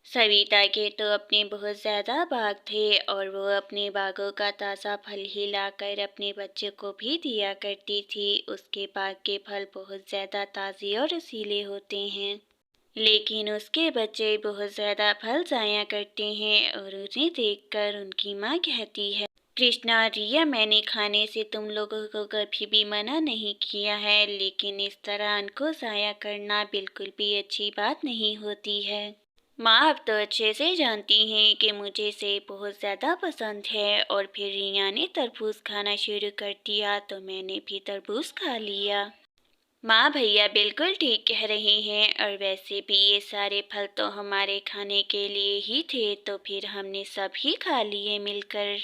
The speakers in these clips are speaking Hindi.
सविता के तो अपने बहुत ज़्यादा बाग थे और वो अपने बागों का ताज़ा फल ही लाकर अपने बच्चों को भी दिया करती थी। उसके बाग के फल बहुत ज़्यादा ताज़े और रसीले होते हैं, लेकिन उसके बच्चे बहुत ज़्यादा फल ज़ाया करते हैं और उन्हें देखकर उनकी माँ कहती है, कृष्णा और रिया, मैंने खाने से तुम लोगों को कभी भी मना नहीं किया है, लेकिन इस तरह अन्न को ज़ाया करना बिल्कुल भी अच्छी बात नहीं होती है। माँ अब तो अच्छे से जानती हैं कि मुझे सेब बहुत ज़्यादा पसंद है और फिर रिया ने तरबूज खाना शुरू कर दिया तो मैंने भी तरबूज खा लिया। माँ भैया बिल्कुल ठीक कह रहे हैं, और वैसे भी ये सारे फल तो हमारे खाने के लिए ही थे, तो फिर हमने सब ही खा लिए मिलकर।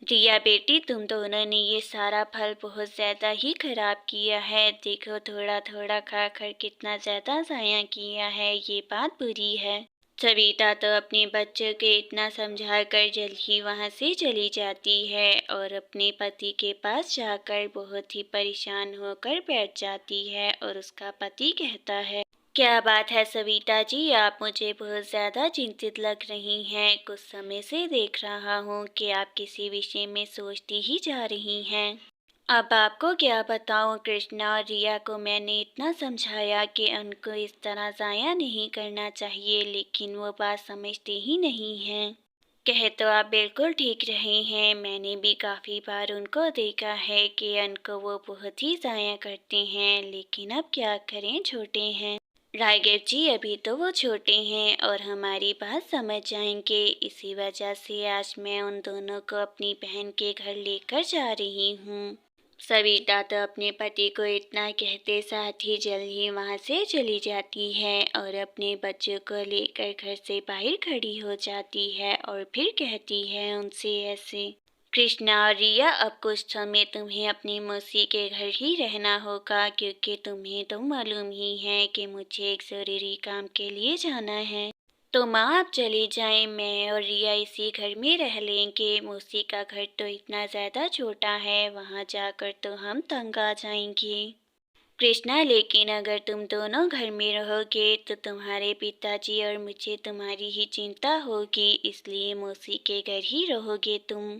रिया बेटी, तुम दोनों ने ये सारा फल बहुत ज़्यादा ही खराब किया है। देखो थोड़ा थोड़ा खा कर कितना ज़्यादा ज़ाया किया है, ये बात बुरी है। सविता तो अपने बच्चों के इतना समझा कर जल्द ही वहाँ से चली जाती है और अपने पति के पास जाकर बहुत ही परेशान होकर बैठ जाती है, और उसका पति कहता है, क्या बात है सविता जी, आप मुझे बहुत ज़्यादा चिंतित लग रही हैं। कुछ समय से देख रहा हूँ कि आप किसी विषय में सोचती ही जा रही हैं। अब आपको क्या बताऊँ, कृष्णा और रिया को मैंने इतना समझाया कि उनको इस तरह ज़ाया नहीं करना चाहिए, लेकिन वो बात समझते ही नहीं हैं। कहे तो आप बिल्कुल ठीक रहे हैं, मैंने भी काफ़ी बार उनको देखा है कि अन्न को वो बहुत ही ज़ाया करते हैं, लेकिन अब क्या करें, छोटे हैं। राघव जी, अभी तो वो छोटे हैं और हमारी बात समझ जाएंगे, इसी वजह से आज मैं उन दोनों को अपनी बहन के घर लेकर जा रही हूँ। सविता तो अपने पति को इतना कहते साथ ही जल्द ही वहाँ से चली जाती है और अपने बच्चों को लेकर घर से बाहर खड़ी हो जाती है और फिर कहती है उनसे ऐसे, कृष्णा और रिया, अब कुछ समय तुम्हें अपनी मौसी के घर ही रहना होगा, क्योंकि तुम्हें तो मालूम ही है कि मुझे एक ज़रूरी काम के लिए जाना है। तो माँ आप चली जाएं, मैं और रिया इसी घर में रह लेंगे। मौसी का घर तो इतना ज़्यादा छोटा है, वहाँ जाकर तो हम तंग आ जाएंगे। कृष्णा, लेकिन अगर तुम दोनों घर में रहोगे तो तुम्हारे पिताजी और मुझे तुम्हारी ही चिंता होगी, इसलिए मौसी के घर ही रहोगे तुम।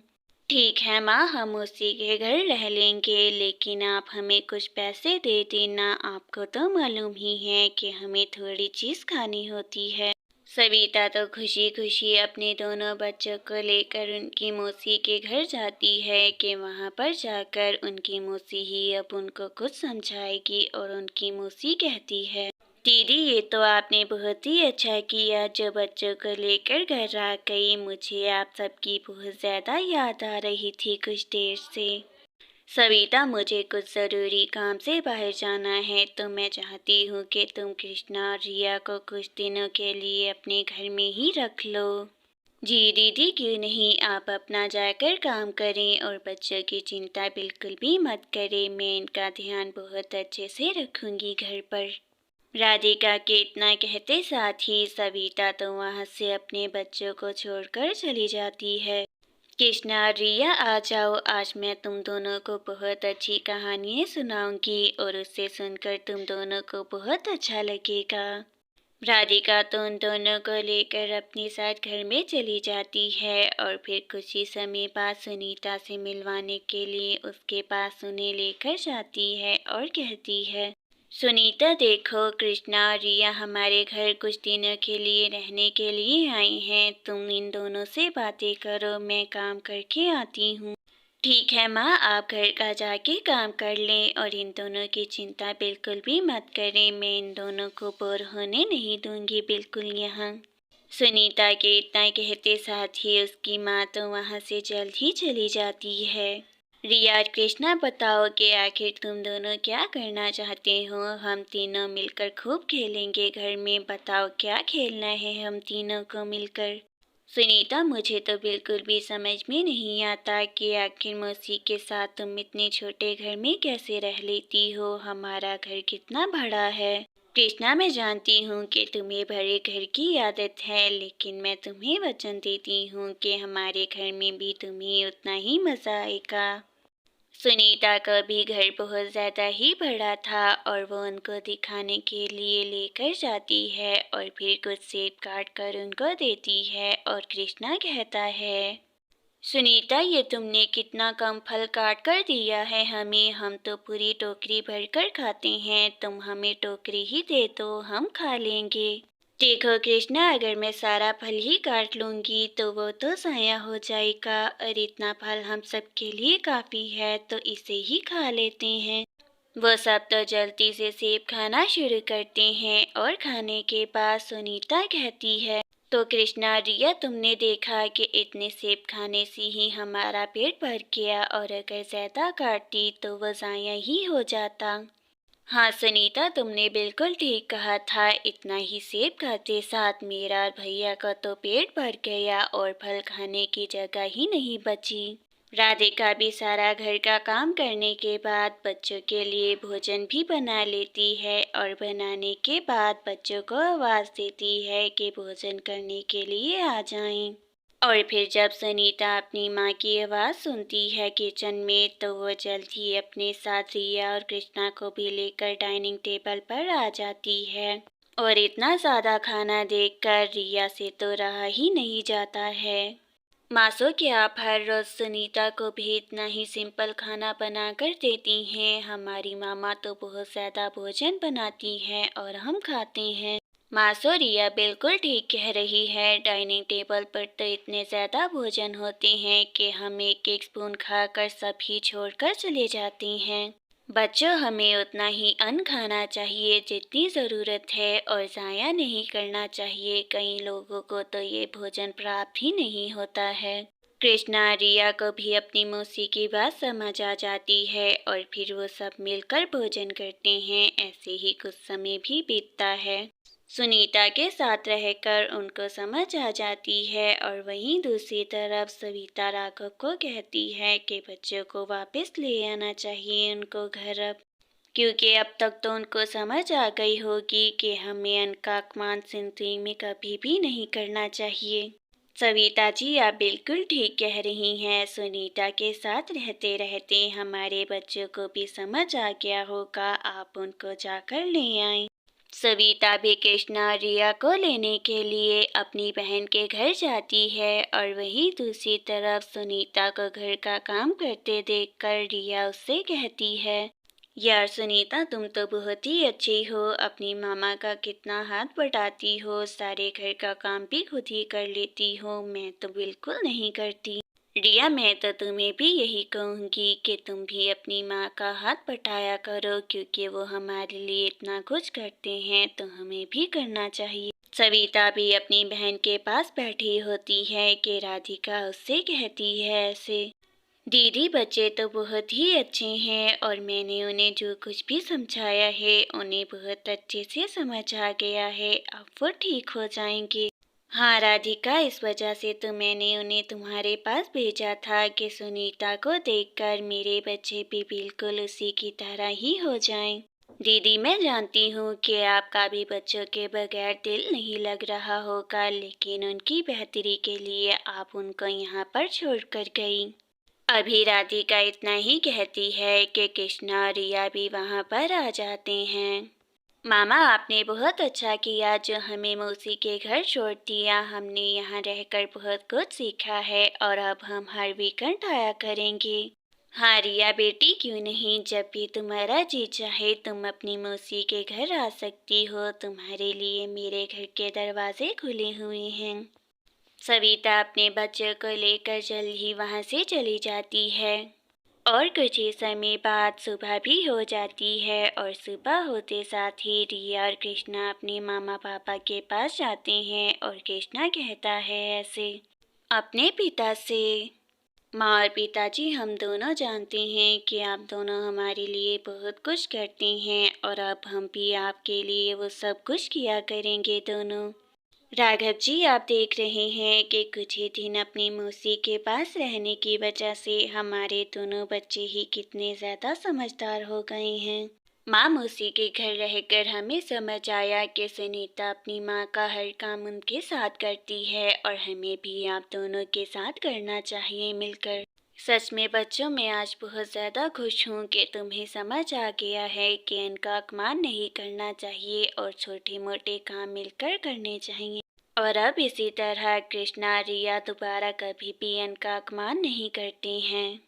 ठीक है माँ, हम मौसी के घर रह लेंगे, लेकिन आप हमें कुछ पैसे दे देना। आपको तो मालूम ही है कि हमें थोड़ी चीज़ खानी होती है। सविता तो खुशी खुशी अपने दोनों बच्चों को लेकर उनकी मौसी के घर जाती है कि वहाँ पर जाकर उनकी मौसी ही अब उनको कुछ समझाएगी, और उनकी मौसी कहती है, दीदी ये तो आपने बहुत ही अच्छा किया जो बच्चों को लेकर घर आ गई। मुझे आप सबकी बहुत ज़्यादा याद आ रही थी कुछ देर से। सविता, मुझे कुछ ज़रूरी काम से बाहर जाना है, तो मैं चाहती हूँ कि तुम कृष्णा और रिया को कुछ दिनों के लिए अपने घर में ही रख लो। जी दीदी, क्यों नहीं, आप अपना जाकर काम करें और बच्चों की चिंता बिल्कुल भी मत करें, मैं इनका ध्यान बहुत अच्छे से रखूंगी घर पर। राधिका के इतना कहते साथ ही सविता तो वहाँ से अपने बच्चों को छोड़कर चली जाती है। कृष्णा और रिया, आ जाओ, आज मैं तुम दोनों को बहुत अच्छी कहानियाँ सुनाऊंगी और उससे सुनकर तुम दोनों को बहुत अच्छा लगेगा। राधिका तो उन दोनों को लेकर अपने साथ घर में चली जाती है और फिर कुछ ही समय बाद सुनीता से मिलवाने के लिए उसके पास उन्हें लेकर जाती है और कहती है, सुनीता देखो, कृष्णा और रिया हमारे घर कुछ दिनों के लिए रहने के लिए आई हैं, तुम इन दोनों से बातें करो, मैं काम करके आती हूँ। ठीक है माँ, आप घर का जाके काम कर लें और इन दोनों की चिंता बिल्कुल भी मत करें, मैं इन दोनों को बोर होने नहीं दूंगी बिल्कुल यहाँ। सुनीता के इतना कहते साथ ही उसकी माँ तो वहाँ से जल्द ही चली जाती है। रिया और कृष्णा, बताओ कि आखिर तुम दोनों क्या करना चाहते हो, हम तीनों मिलकर खूब खेलेंगे घर में, बताओ क्या खेलना है हम तीनों को मिलकर। सुनीता, मुझे तो बिल्कुल भी समझ में नहीं आता कि आखिर मौसी के साथ तुम इतने छोटे घर में कैसे रह लेती हो, हमारा घर कितना बड़ा है। कृष्णा, मैं जानती हूँ कि तुम्हें बड़े घर की आदत है, लेकिन मैं तुम्हें वचन देती हूँ कि हमारे घर में भी तुम्हें उतना ही मज़ा आएगा। सुनीता का भी घर बहुत ज़्यादा ही बड़ा था और वो उनको दिखाने के लिए लेकर जाती है और फिर कुछ सेब काट कर उनको देती है और कृष्णा कहता है, सुनीता ये तुमने कितना कम फल काट कर दिया है हमें, हम तो पूरी टोकरी भरकर खाते हैं, तुम हमें टोकरी ही दे दो हम खा लेंगे। देखो कृष्णा, अगर मैं सारा फल ही काट लूंगी तो वो तो ज़ाया हो जाएगा और इतना फल हम सबके लिए काफ़ी है तो इसे ही खा लेते हैं। वो सब तो जल्दी से सेब खाना शुरू करते हैं और खाने के बाद सुनीता कहती है, तो कृष्णा रिया तुमने देखा कि इतने सेब खाने से ही हमारा पेट भर गया और अगर ज़्यादा काटती तो वो ज़ाया ही हो जाता। हाँ सुनीता, तुमने बिल्कुल ठीक कहा था, इतना ही सेब खाते साथ मेरा और भैया का तो पेट भर गया और फल खाने की जगह ही नहीं बची। राधिका भी सारा घर का काम करने के बाद बच्चों के लिए भोजन भी बना लेती है और बनाने के बाद बच्चों को आवाज़ देती है कि भोजन करने के लिए आ जाएं। और फिर जब सुनीता अपनी माँ की आवाज़ सुनती है किचन में तो वो जल्द ही अपने साथ रिया और कृष्णा को भी लेकर डाइनिंग टेबल पर आ जाती है। और इतना ज़्यादा खाना देखकर रिया से तो रहा ही नहीं जाता है। मासो क्या आप हर रोज़ सुनीता को भी इतना ही सिंपल खाना बना कर देती हैं? हमारी मामा तो बहुत ज़्यादा भोजन बनाती हैं और हम खाते हैं। मासो रिया बिल्कुल ठीक कह रही है, डाइनिंग टेबल पर तो इतने ज़्यादा भोजन होते हैं कि हम एक एक स्पून खाकर सब ही छोड़कर चले जाते हैं। बच्चों, हमें उतना ही अन्न खाना चाहिए जितनी ज़रूरत है और ज़ाया नहीं करना चाहिए, कई लोगों को तो ये भोजन प्राप्त ही नहीं होता है। कृष्णा रिया को भी अपनी मौसी की बात समझ आ जाती है और फिर वो सब मिलकर भोजन करते हैं। ऐसे ही कुछ समय भी बीतता है। सुनीता के साथ रहकर उनको समझ आ जाती है और वहीं दूसरी तरफ सविता राघव को कहती है कि बच्चों को वापस ले आना चाहिए उनको घर अब, क्योंकि अब तक तो उनको समझ आ गई होगी कि हमें अन्न का अपमान जिंदगी में कभी भी नहीं करना चाहिए। सविता जी, आप बिल्कुल ठीक कह रही हैं, सुनीता के साथ रहते रहते हमारे बच्चों को भी समझ आ गया होगा, आप उनको जाकर ले आएं। सविता भी कृष्णा रिया को लेने के लिए अपनी बहन के घर जाती है और वहीं दूसरी तरफ सुनीता को घर का काम करते देखकर रिया उससे कहती है, यार सुनीता, तुम तो बहुत ही अच्छी हो, अपनी मामा का कितना हाथ बटाती हो, सारे घर का काम भी खुद ही कर लेती हो, मैं तो बिल्कुल नहीं करती। रिया, मैं तो तुम्हें भी यही कहूँगी कि तुम भी अपनी माँ का हाथ बटाया करो, क्योंकि वो हमारे लिए इतना कुछ करते हैं तो हमें भी करना चाहिए। सविता भी अपनी बहन के पास बैठी होती है कि राधिका उससे कहती है ऐसे, दीदी बच्चे तो बहुत ही अच्छे हैं और मैंने उन्हें जो कुछ भी समझाया है उन्हें बहुत अच्छे से समझ आ गया है, अब वो ठीक हो जाएंगे। हाँ राधिका, इस वजह से तो मैंने उन्हें तुम्हारे पास भेजा था कि सुनीता को देखकर मेरे बच्चे भी बिल्कुल उसी की तरह ही हो जाएं। दीदी, मैं जानती हूँ कि आपका भी बच्चों के बगैर दिल नहीं लग रहा होगा, लेकिन उनकी बेहतरी के लिए आप उनको यहाँ पर छोड़कर गई। अभी राधिका इतना ही कहती है कि कृष्णा और रिया भी वहाँ पर आ जाते हैं। मामा, आपने बहुत अच्छा किया जो हमें मौसी के घर छोड़ दिया, हमने यहाँ रहकर बहुत कुछ सीखा है और अब हम हर वीकेंड आया करेंगे। हाँ रिया बेटी, क्यों नहीं, जब भी तुम्हारा जी चाहे तुम अपनी मौसी के घर आ सकती हो, तुम्हारे लिए मेरे घर के दरवाजे खुले हुए हैं। सविता अपने बच्चे को लेकर जल्द ही वहाँ से चली जाती है और कुछ ही समय बाद सुबह भी हो जाती है और सुबह होते साथ ही रिया और कृष्णा अपने मामा पापा के पास जाते हैं और कृष्णा कहता है ऐसे अपने पिता से, माँ और पिताजी, हम दोनों जानते हैं कि आप दोनों हमारे लिए बहुत कुछ करते हैं और अब हम भी आपके लिए वो सब कुछ किया करेंगे दोनों। राघव जी, आप देख रहे हैं कि कुछ ही दिन अपनी मौसी के पास रहने की वजह से हमारे दोनों बच्चे ही कितने ज़्यादा समझदार हो गए हैं। माँ, मौसी के घर रहकर हमें समझ आया कि सुनीता अपनी माँ का हर काम उनके साथ करती है और हमें भी आप दोनों के साथ करना चाहिए मिलकर। सच में बच्चों मैं आज बहुत ज़्यादा खुश हूँ कि तुम्हें समझ आ गया है कि इनका अपमान नहीं करना चाहिए और छोटे-मोटे काम मिलकर करने चाहिए। और अब इसी तरह कृष्णा, रिया दोबारा कभी भी इनका अपमान नहीं करते हैं।